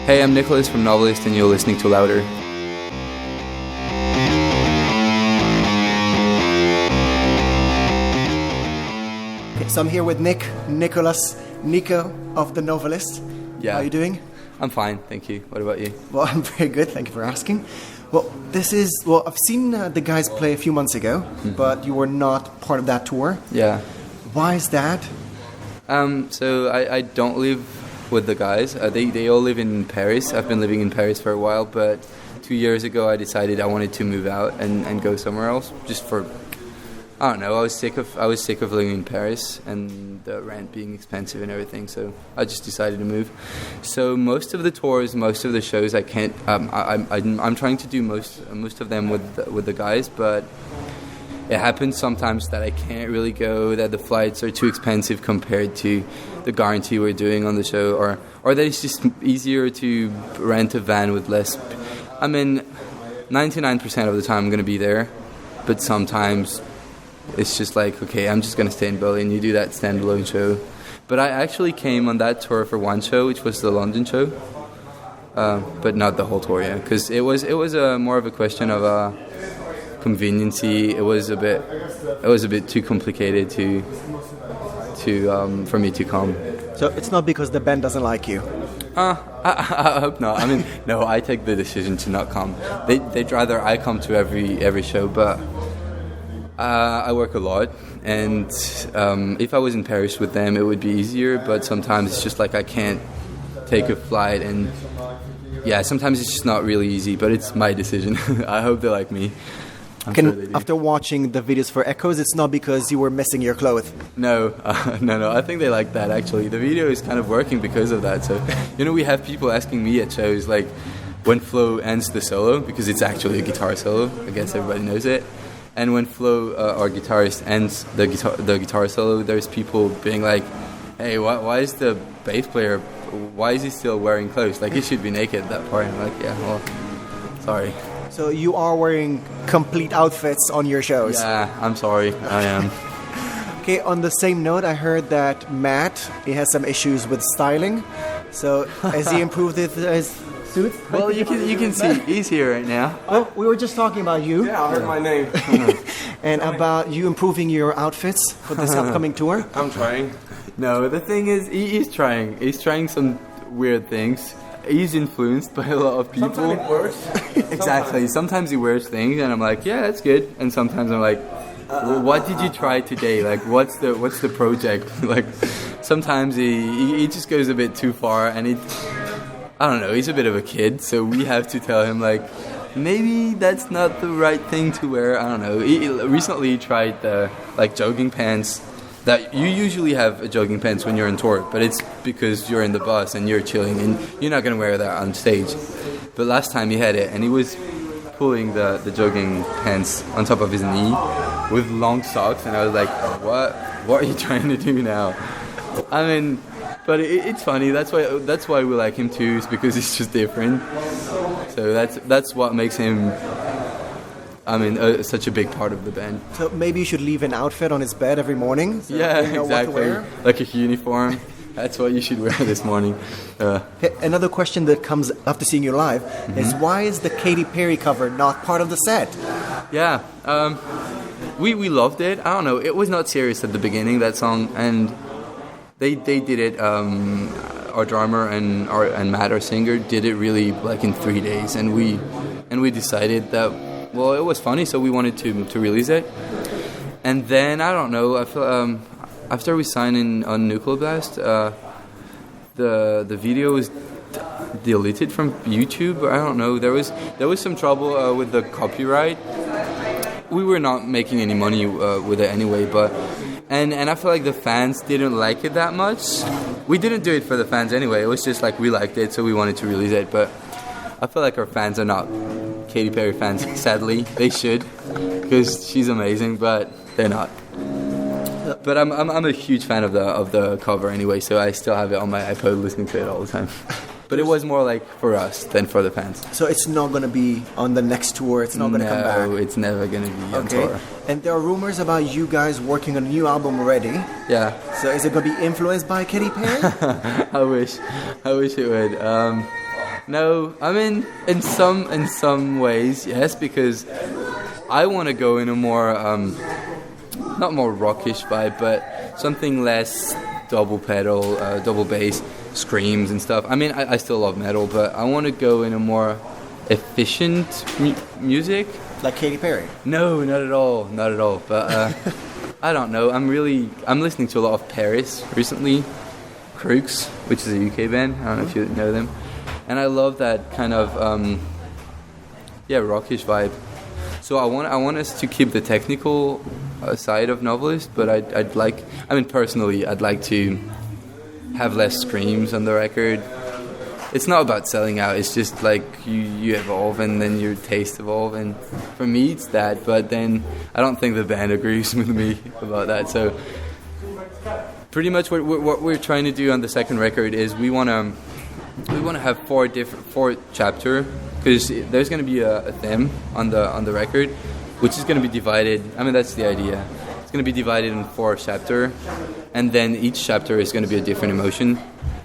Hey, I'm Nicolas from Novelist, and you're listening to Louder. Okay, so I'm here with Nicolas, Nico of the Novelists. Yeah. How are you doing? I'm fine, thank you. What about you? Well, I'm very good, thank you for asking. Well, I've seen the guys play a few months ago, but you were not part of that tour. Yeah. Why is that? So I don't live with the guys. They all live in Paris. I've been living in Paris for a while, but 2 years ago I decided I wanted to move out and go somewhere else, just for, I don't know, I was sick of living in Paris and the rent being expensive and everything, so I just decided to move. So most of the tours, most of the shows I can't, I'm trying to do most of them with the guys, but it happens sometimes that I can't really go, that the flights are too expensive compared to the guarantee we're doing on the show, or that it's just easier to rent a van with less. I mean, 99% of the time I'm going to be there, but sometimes it's just like, okay, I'm just going to stay in Berlin, you do that standalone show. But I actually came on that tour for one show, which was the London show, but not the whole tour, yeah, because it was more of a question of conveniency. It was a bit too complicated for me to come. So it's not because the band doesn't like you? I hope not. I mean, no, I take the decision to not come. They'd rather I come to every show, but I work a lot, and if I was in Paris with them, it would be easier, but sometimes it's just like I can't take a flight, and yeah, sometimes it's just not really easy, but it's my decision. I hope they like me. After watching the videos for Echoes, it's not because you were missing your clothes? No, no. I think they like that, actually. The video is kind of working because of that. So, we have people asking me at shows, like, when Flo ends the solo, because it's actually a guitar solo. I guess everybody knows it. And when Flo, our guitarist, ends the guitar solo, there's people being like, hey, why is the bass player, why is he still wearing clothes? Like, he should be naked at that part. And I'm like, yeah, well, sorry. So you are wearing complete outfits on your shows? Yeah, I'm sorry, I am. Okay, on the same note, I heard that Matt, he has some issues with styling. So has he improved his suit? Well, you can see he's here right now. Oh, we were just talking about you. Yeah, I heard my name. And about you improving your outfits for this upcoming tour. I'm trying. No, the thing is, he's trying. He's trying some weird things. He's influenced by a lot of people. Sometimes it works. Exactly. Sometimes he wears things, and I'm like, yeah, that's good. And sometimes I'm like, well, what did you try today? Like, what's the project? Like, sometimes he just goes a bit too far, and I don't know. He's a bit of a kid, so we have to tell him, like, maybe that's not the right thing to wear. I don't know. Recently he tried jogging pants. That you usually have jogging pants when you're on tour, but it's because you're in the bus and you're chilling and you're not going to wear that on stage. But last time he had it, and he was pulling the jogging pants on top of his knee with long socks, and I was like, what are you trying to do now? I mean, but it's funny. That's why we like him too, is because he's just different. So that's what makes him, such a big part of the band. So maybe you should leave an outfit on his bed every morning. So yeah, you know exactly. What to wear. Like a uniform. That's what you should wear this morning. Okay, another question that comes after seeing you live is, why is the Katy Perry cover not part of the set? Yeah, we loved it. I don't know. It was not serious at the beginning, that song, and they did it. Our drummer and Matt, our singer, did it really like in 3 days, and we decided that, well, it was funny, so we wanted to release it. And then, I don't know, I feel, after we signed in on Nicolas, the video was deleted from YouTube. I don't know, there was some trouble with the copyright. We were not making any money with it anyway, but and I feel like the fans didn't like it that much. We didn't do it for the fans anyway. It was just like we liked it, so we wanted to release it. But I feel like our fans are not Katy Perry fans, sadly. They should, because she's amazing, but they're not. But I'm a huge fan of the cover anyway, so I still have it on my iPod, listening to it all the time. But it was more like for us than for the fans. So it's not going to be on the next tour? It's not going to come back? No, it's never going to be on tour. And there are rumors about you guys working on a new album already. Yeah. So is it going to be influenced by Katy Perry? I wish it would. No, I mean in some ways yes, because I want to go in a more not more rockish vibe, but something less double pedal, double bass, screams and stuff. I mean I still love metal, but I want to go in a more efficient music. Like Katy Perry? No, not at all, not at all. But I don't know. I'm listening to a lot of Paris recently. Crooks, which is a UK band. I don't know if you know them. And I love that kind of rockish vibe. So I want us to keep the technical side of Novelist, but I'd like to have less screams on the record. It's not about selling out. It's just like you evolve and then your taste evolve, and for me it's that. But then I don't think the band agrees with me about that. So pretty much what we're trying to do on the second record is we want to have four chapter, because there's going to be a theme on the record, which is going to be divided. I mean, that's the idea. It's going to be divided in 4 chapter, and then each chapter is going to be a different emotion.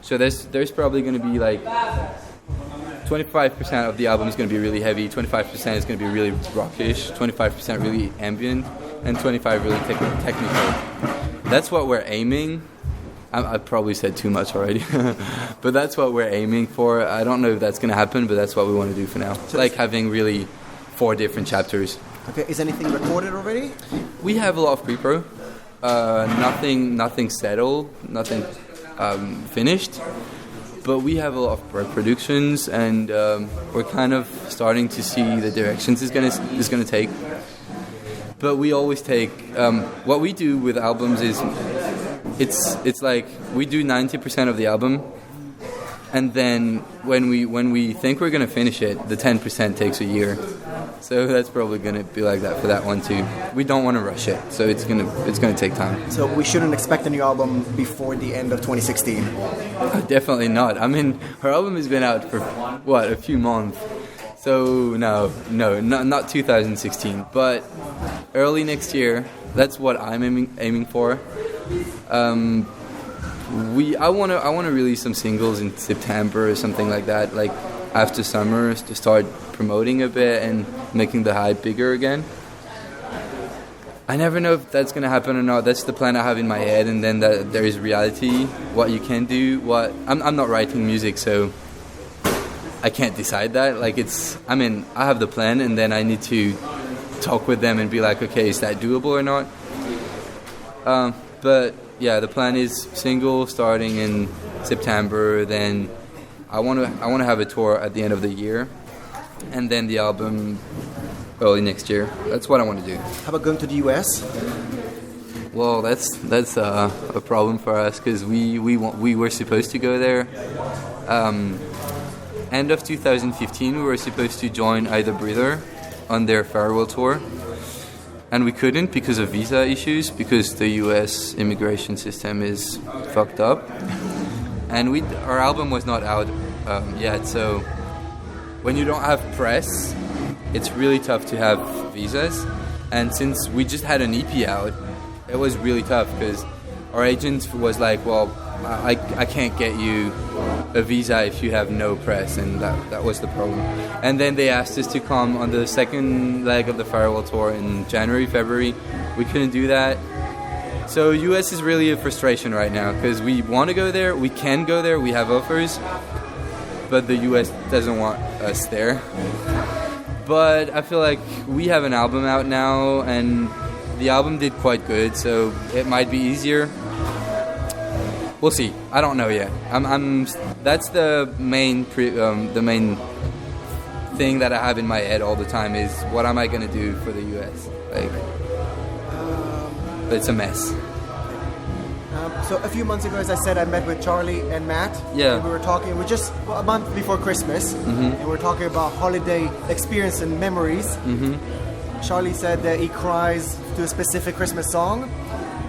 So there's probably going to be like 25% of the album is going to be really heavy, 25% is going to be really rockish, 25% really ambient, and 25% really technical. That's what we're aiming. I probably said too much already, but that's what we're aiming for. I don't know if that's going to happen, but that's what we want to do for now. So like having really 4 different chapters. Okay, is anything recorded already? We have a lot of pre-pro. Nothing settled, nothing finished. But we have a lot of productions, and we're kind of starting to see the directions it's gonna take. But we always take what we do with albums is it's like we do 90% of the album, and then when we think we're gonna finish it, the 10% takes a year. So that's probably gonna be like that for that one too. We don't want to rush it, so it's gonna take time. So we shouldn't expect a new album before the end of 2016. Definitely not. I mean, her album has been out for a few months. So no, not 2016, but early next year. That's what I'm aiming for. I want to release some singles in September or something like that, like after summer, to start promoting a bit and making the hype bigger again. I never know if that's gonna happen or not. That's the plan I have in my head, and then there is reality, what you can do. I'm not writing music, so I can't decide that. Like I have the plan, and then I need to talk with them and be like, okay, is that doable or not? But yeah, the plan is single starting in September. Then I want to have a tour at the end of the year, and then the album early next year. That's what I want to do. How about going to the US? Well, that's a problem for us, because we were supposed to go there. End of 2015, we were supposed to join Either Breather on their farewell tour, and we couldn't because of visa issues, because the US immigration system is fucked up, and our album was not out yet. So when you don't have press, it's really tough to have visas, and since we just had an EP out, it was really tough, because our agent was like, well, I can't get you a visa if you have no press, and that was the problem. And then they asked us to come on the second leg of the farewell tour in January, February. We couldn't do that. So US is really a frustration right now, because we want to go there, we can go there, we have offers, but the US doesn't want us there. But I feel like we have an album out now, and the album did quite good, so it might be easier. We'll see. I don't know yet. That's the main thing that I have in my head all the time is, what am I going to do for the US? It's a mess. So a few months ago, as I said, I met with Charlie and Matt. Yeah. And we were talking. We're just a month before Christmas, and we were talking about holiday experience and memories. Mm-hmm. Charlie said that he cries to a specific Christmas song.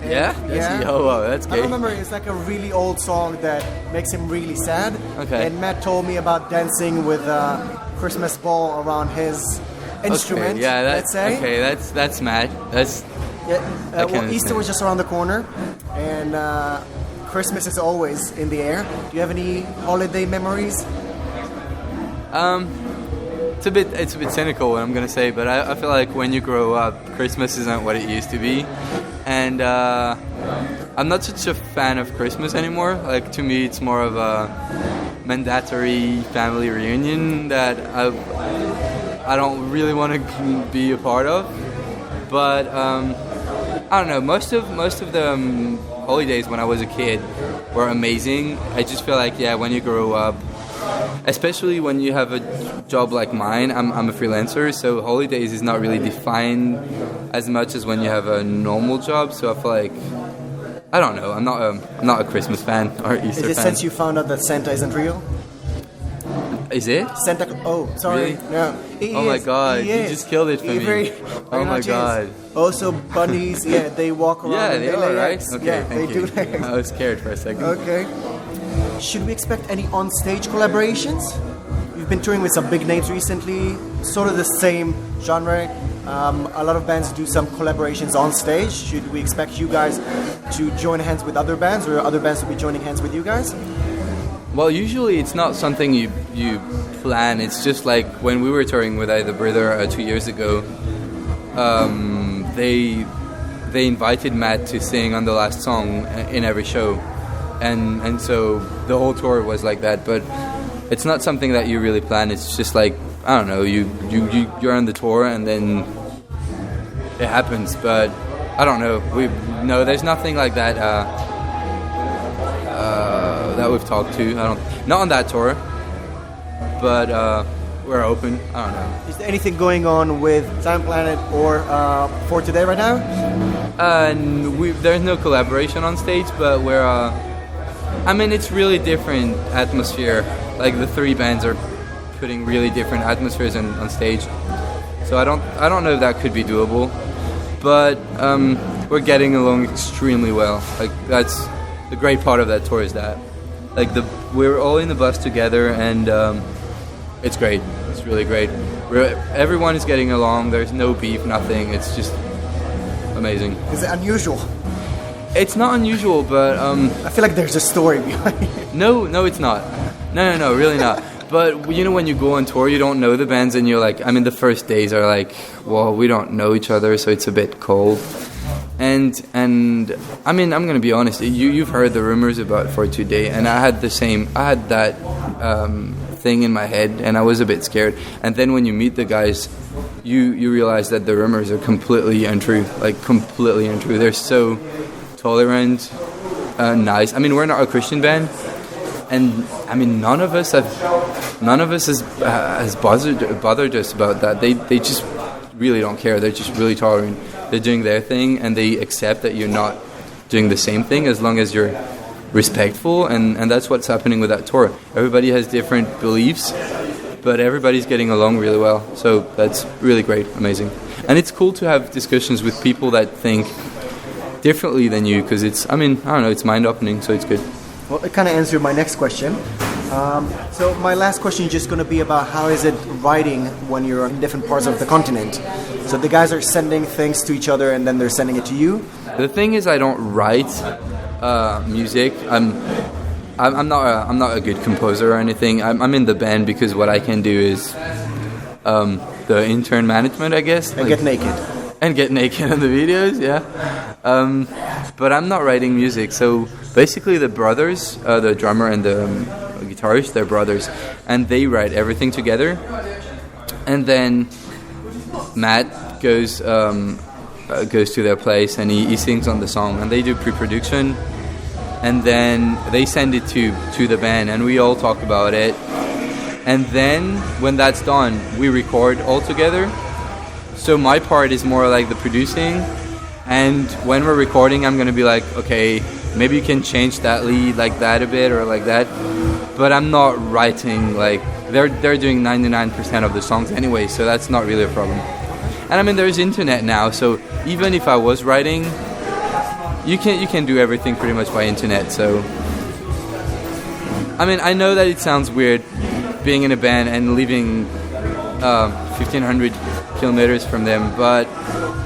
Yeah? Oh, wow, that's I great. remember it's like a really old song that makes him really sad. Okay. And Matt told me about dancing with a Christmas ball around his instrument. Okay, yeah, let's say. Okay, that's Matt. That's. Well, Easter was just around the corner, and Christmas is always in the air. Do you have any holiday memories? It's a bit cynical what I'm gonna say, but I feel like when you grow up, Christmas isn't what it used to be, and I'm not such a fan of Christmas anymore. Like, to me, it's more of a mandatory family reunion that I don't really want to be a part of. But I don't know. Most of the holidays when I was a kid were amazing. I just feel like, yeah, when you grow up, especially when you have a job like mine, I'm a freelancer, so holidays is not really defined as much as when you have a normal job. So I feel like, I don't know, I'm not a Christmas fan or Easter fan. Is it since you found out that Santa isn't real? Is it? Santa. Oh, sorry. Really? No. Oh my God! You just killed it for me. Very Oh my much God! is. Also, bunnies. Yeah, they walk around. Yeah, and they are, right? eggs. Okay, yeah, thank they you. do. I was scared for a second. Okay. Should we expect any on-stage collaborations? You've been touring with some big names recently, sort of the same genre. A lot of bands do some collaborations on stage. Should we expect you guys to join hands with other bands, or other bands to be joining hands with you guys? Well, usually it's not something you plan. It's just like when we were touring with Either Brother 2 years ago. They invited Matt to sing on the last song in every show, and so the whole tour was like that. But it's not something that you really plan. It's just like, I don't know, you're on the tour and then it happens. But I don't know. There's nothing like that that we've talked to. Not on that tour, but we're open. I don't know. Is there anything going on with Time Planet or For Today right now? There's no collaboration on stage, but we're. It's really different atmosphere. Like, the three bands are putting really different atmospheres on stage. So I don't know if that could be doable, but we're getting along extremely well. Like, that's the great part of that tour, is that like we're all in the bus together, and it's great. It's really great. Everyone is getting along. There's no beef, nothing. It's just amazing. Is it unusual? It's not unusual, but I feel like there's a story behind it. No, it's not. No, really not. But when you go on tour, you don't know the bands, and you're like, the first days are like, well, we don't know each other, so it's a bit cold. And I'm gonna be honest. You've heard the rumors about For Today, and I had that thing in my head, and I was a bit scared. And then when you meet the guys, you realize that the rumors are completely untrue. Like, completely untrue. They're so tolerant, nice. We're not a Christian band, and none of us has bothered us about that. They just really don't care. They're just really tolerant. They're doing their thing, and they accept that you're not doing the same thing as long as you're respectful, and that's what's happening with that tour. Everybody has different beliefs, but everybody's getting along really well. So that's really great, amazing. And it's cool to have discussions with people that think differently than you, because it's, I don't know, it's mind-opening, so it's good. Well, it kind of answered my next question. So my last question is just going to be about how is it writing when you're in different parts of the continent? So the guys are sending things to each other and then they're sending it to you? The thing is, I don't write music. I'm not a good composer or anything. I'm in the band because what I can do is the intern management, I guess. And get naked. And get naked in the videos, yeah. But I'm not writing music. So basically the brothers, the drummer and the guitarist, they're brothers. And they write everything together. And then Matt goes to their place and he sings on the song. And they do pre-production. And then they send it to the band. And we all talk about it. And then when that's done, we record all together. So my part is more like the producing, and when we're recording, I'm gonna be like, okay, maybe you can change that lead like that a bit or like that, but I'm not writing. Like, they're doing 99% of the songs anyway, so that's not really a problem. And there's internet now, so even if I was writing, you can do everything pretty much by internet. So I know that it sounds weird being in a band and living 1,500 kilometers from them, but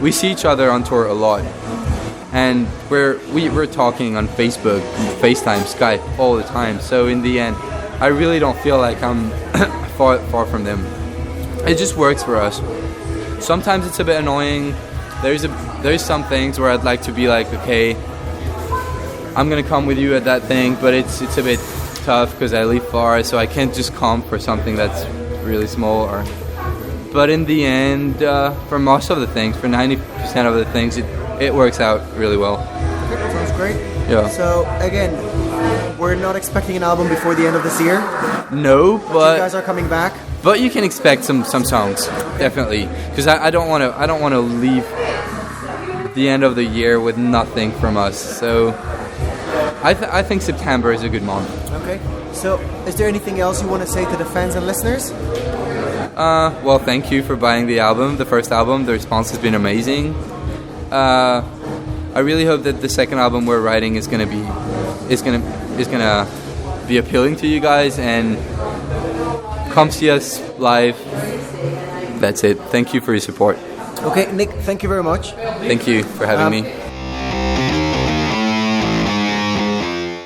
we see each other on tour a lot, and we're talking on Facebook, FaceTime, Skype all the time. So in the end, I really don't feel like I'm far from them. It just works for us. Sometimes it's a bit annoying. There's some things where I'd like to be like, okay, I'm gonna come with you at that thing, but it's a bit tough because I live far, so I can't just come for something that's really small. But in the end, for most of the things, for 90% of the things, it works out really well. Okay, sounds great. Yeah. So again, we're not expecting an album before the end of this year. No, You guys are coming back. but you can expect some songs, definitely, because I don't want to leave the end of the year with nothing from us. So I think September is a good month. Okay. So is there anything else you want to say to the fans and listeners? Well, thank you for buying the album, the first album. The response has been amazing. I really hope that the second album we're writing is gonna be appealing to you guys, and come see us live. That's it. Thank you for your support. Okay, Nick, thank you very much. Thank you for having me.